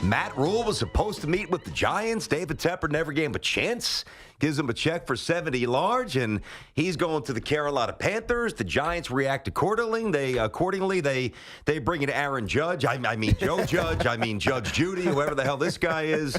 Matt Rule was supposed to meet with the Giants. David Tepper never gave him a chance. Gives him a check for $70 large, and he's going to the Carolina Panthers. The Giants react accordingly. They bring in Aaron Judge. I mean Joe Judge. I mean Judge Judy, whoever the hell this guy is.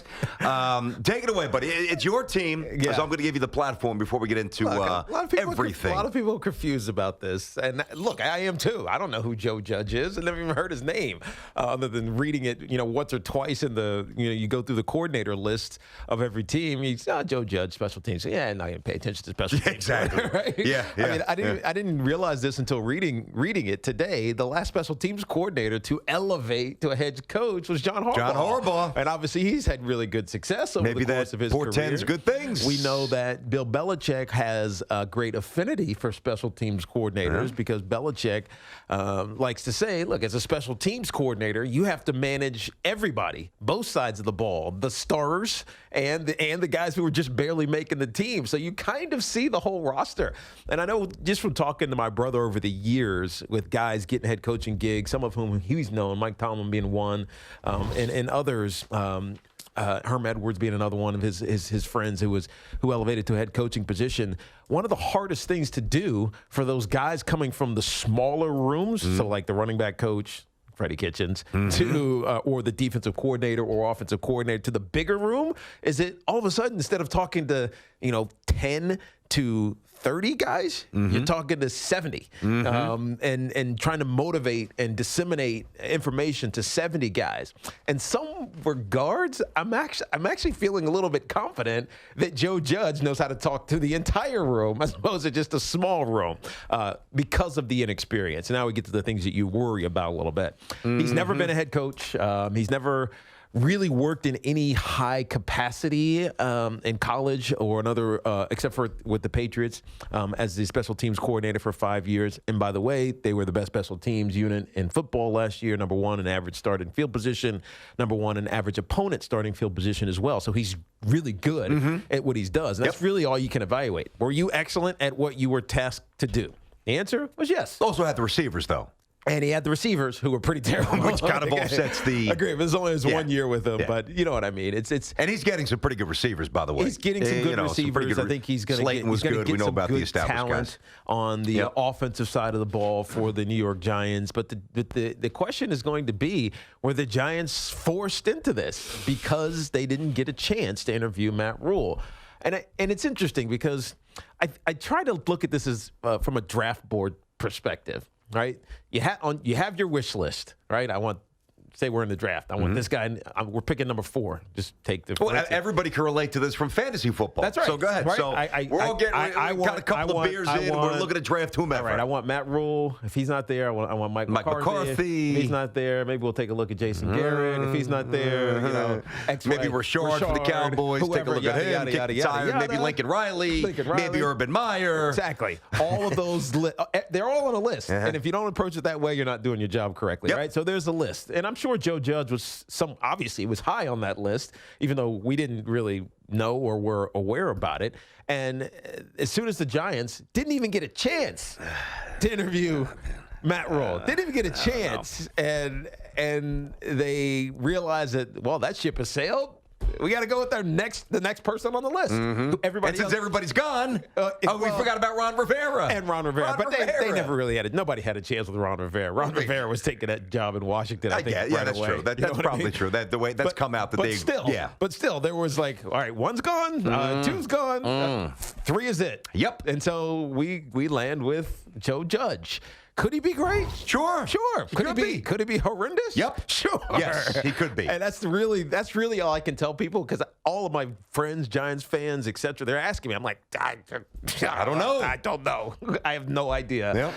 Take it away, buddy. It's your team, so I'm going to give you the platform before we get into everything. A lot of people are confused about this, and look, I am too. I don't know who Joe Judge is. I never even heard his name, other than reading it, once or twice in the, you go through the coordinator list of every team. Joe Judge, special teams. Yeah, and I didn't pay attention to special teams. Exactly. Right? Yeah. I mean, I didn't realize this until reading it today. The last special teams coordinator to elevate to a head coach was John Harbaugh. And obviously, he's had really good success over the course of his career. Maybe that portends good things. We know that Bill Belichick has a great affinity for special teams coordinators because Belichick likes to say, look, as a special teams coordinator, you have to manage everybody, both sides of the ball, the starters and the guys who were just barely making the team. So you kind of see the whole roster. And I know just from talking to my brother over the years with guys getting head coaching gigs, some of whom he's known, Mike Tomlin being one, and others, Herm Edwards being another one of his friends who elevated to a head coaching position. One of the hardest things to do for those guys coming from the smaller rooms, so like the running back coach, Freddie Kitchens, to or the defensive coordinator or offensive coordinator to the bigger room, is that all of a sudden, instead of talking to 10 to 30 guys, you're talking to 70, and trying to motivate and disseminate information to 70 guys. And some regards, I'm actually feeling a little bit confident that Joe Judge knows how to talk to the entire room as opposed to just a small room because of the inexperience. And now we get to the things that you worry about a little bit. He's never been a head coach. He's never really worked in any high capacity in college or another, except for with the Patriots as the special teams coordinator for 5 years. And by the way, they were the best special teams unit in football last year, number one in average starting field position, number one in average opponent starting field position as well. So he's really good at what he does. And that's really all you can evaluate. Were you excellent at what you were tasked to do? The answer was yes. Also had the receivers, though. And he had the receivers who were pretty terrible. Which kind of offsets the... I agree. It was only 1 year with him, but you know what I mean. It's And he's getting some pretty good receivers, by the way. He's getting some good receivers. I think he's going to get some good talent on the offensive side of the ball for the New York Giants. But the question is going to be, were the Giants forced into this because they didn't get a chance to interview Matt Rule? And it's interesting because I try to look at this as from a draft board perspective. Right, you have your wish list, right? Say we're in the draft. I want this guy. We're picking number 4. Just take the. Well, everybody can relate to this from fantasy football. That's right. So go ahead. Right? So we're all getting. We've got a couple of beers in. We're looking to draft whomever. All right. I want Matt Rule. If he's not there, I want Mike McCarthy. If he's not there, maybe we'll take a look at Jason Garrett. If he's not there, maybe Rashard for the Cowboys. Whoever, take a look at him. Maybe Lincoln Riley. Maybe Urban Meyer. Exactly. All of those. They're all on a list. And if you don't approach it that way, you're not doing your job correctly. Right. So there's a list, and I'm sure Joe Judge was. Obviously was high on that list, even though we didn't really know or were aware about it. And as soon as the Giants didn't even get a chance to interview Matt Rule, didn't even get a chance, and they realized that, well, that ship has sailed. We got to go with the next person on the list. Since everybody's we forgot about Ron Rivera. And Ron Rivera. They never really had it. Nobody had a chance with Ron Rivera. Ron Rivera was taking that job in Washington, I think, that's away. True. That's probably true. The way that's come out that But still, there was like, all right, 1's gone, 2's gone, 3 is it. Yep. And so we land with Joe Judge. Could he be great? Sure. Could he be horrendous? Yep. Sure. Yes, he could be. And that's really all I can tell people, because all of my friends, Giants fans, etc., they're asking me. I'm like, I don't know. I don't know. I have no idea. Yep.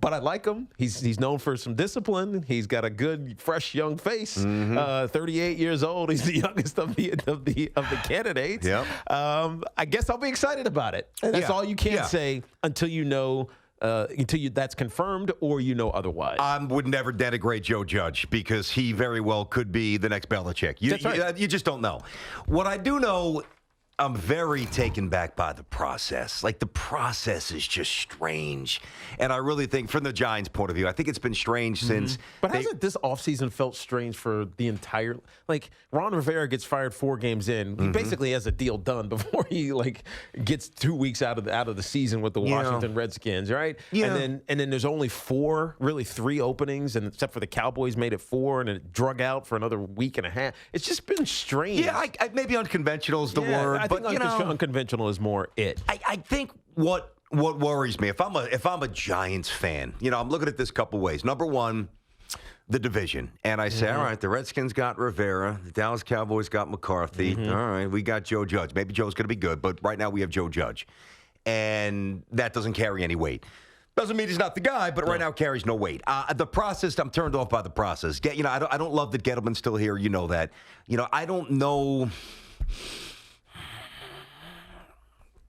But I like him. He's known for some discipline. He's got a good, fresh, young face. 38 years old. He's the youngest of the candidates. Yep. I guess I'll be excited about it. And that's all you can say until you know. That's confirmed or otherwise. I would never denigrate Joe Judge because he very well could be the next Belichick. You just don't know. What I do know I'm very taken back by the process. Like, the process is just strange. And I really think, from the Giants' point of view, I think it's been strange since. But hasn't this offseason felt strange for the entire. Like, Ron Rivera gets fired 4 games in. He basically has a deal done before he, gets 2 weeks out of the season with the Washington Redskins, right? Yeah. And then there's only 3 openings, and except for the Cowboys made it 4, and it drug out for another week and a half. It's just been strange. Yeah, maybe unconventional is the word. I think but unconventional is more it. I think what worries me, if I'm a Giants fan, I'm looking at this couple ways. Number one, the division, and I say, all right, the Redskins got Rivera, the Dallas Cowboys got McCarthy. All right, we got Joe Judge. Maybe Joe's going to be good, but right now we have Joe Judge, and that doesn't carry any weight. Doesn't mean he's not the guy, but right now carries no weight. The process, I'm turned off by the process. I don't love that Gettleman's still here. You know that. I don't know.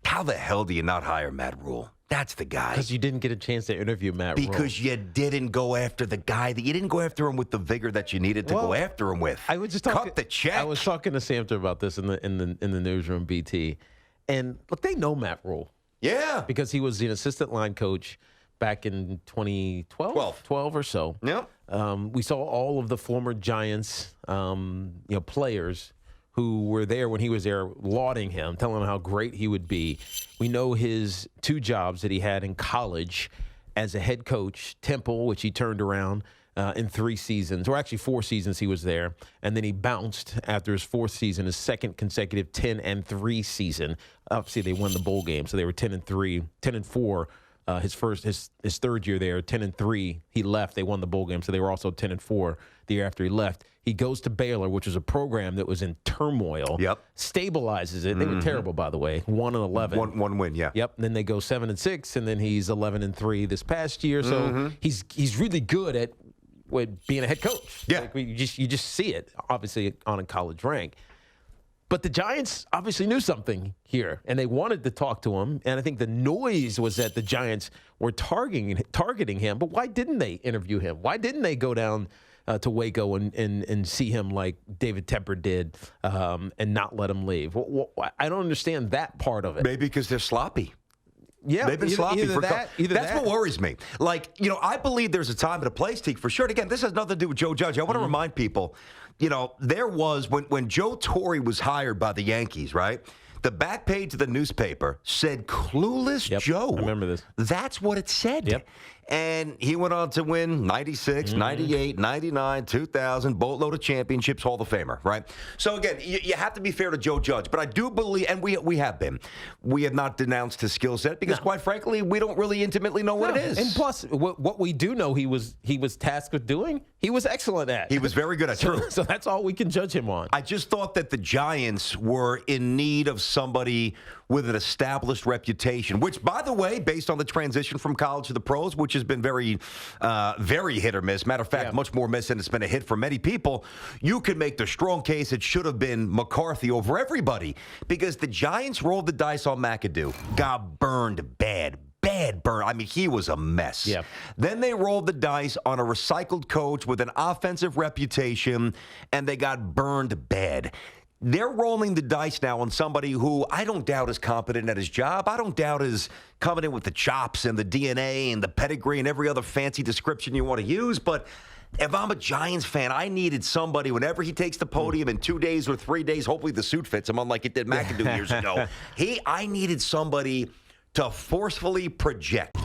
How the hell do you not hire Matt Rule? That's the guy. Because you didn't get a chance to interview Matt Rule. Because you didn't go after the guy. You didn't go after him with the vigor that you needed to go after him with. I was just cut the check. I was talking to Samter about this in the newsroom, BT, and look, they know Matt Rule. Yeah, because he was the assistant line coach back in 2012, 12 or so. Yep. We saw all of the former Giants, players who were there when he was there, lauding him, telling him how great he would be. We know his 2 jobs that he had in college as a head coach, Temple, which he turned around in 3 seasons, or actually 4 seasons he was there, and then he bounced after his 4th season, his 2nd consecutive 10-3 season. Obviously, they won the bowl game, so they were 10-3, 10-4. His 3rd year there, 10-3, he left. They won the bowl game, so they were also 10-4 the year after he left. He goes to Baylor, which was a program that was in turmoil. Yep. Stabilizes it. They were terrible, by the way. 1-11. One win, yeah. Yep. And then they go 7-6, and then he's 11-3 this past year. So he's really good at being a head coach. Yeah. You just see it, obviously, on a college rank. But the Giants obviously knew something here, and they wanted to talk to him. And I think the noise was that the Giants were targeting him. But why didn't they interview him? Why didn't they go down to Waco and see him like David Tepper did and not let him leave? I don't understand that part of it. Maybe because they're sloppy. Yeah, they've been sloppy for that's what worries me. I believe there's a time and a place, Teak, for sure. And again, this has nothing to do with Joe Judge. I want to remind people, there was, when Joe Torre was hired by the Yankees, right? The back page of the newspaper said Clueless Joe. I remember this. That's what it said. Yep. And he went on to win 96, 98, 99, 2000, boatload of championships, Hall of Famer, right? So, again, you have to be fair to Joe Judge. But I do believe, and we have been, we have not denounced his skill set because, quite frankly, we don't really intimately know what it is. And plus, what we do know he was tasked with doing, he was excellent at. He was very good at it. So that's all we can judge him on. I just thought that the Giants were in need of somebody with an established reputation, which, by the way, based on the transition from college to the pros, which has been very, very hit or miss. Matter of fact, much more miss than it's been a hit for many people. You could make the strong case it should have been McCarthy over everybody because the Giants rolled the dice on McAdoo, got burned bad burn. I mean, he was a mess. Yeah. Then they rolled the dice on a recycled coach with an offensive reputation, and they got burned bad. They're rolling the dice now on somebody who I don't doubt is competent at his job. I don't doubt is competent with the chops and the DNA and the pedigree and every other fancy description you want to use. But if I'm a Giants fan, I needed somebody whenever he takes the podium in 2 days or 3 days, hopefully the suit fits him, unlike it did McAdoo years ago. I needed somebody to forcefully project.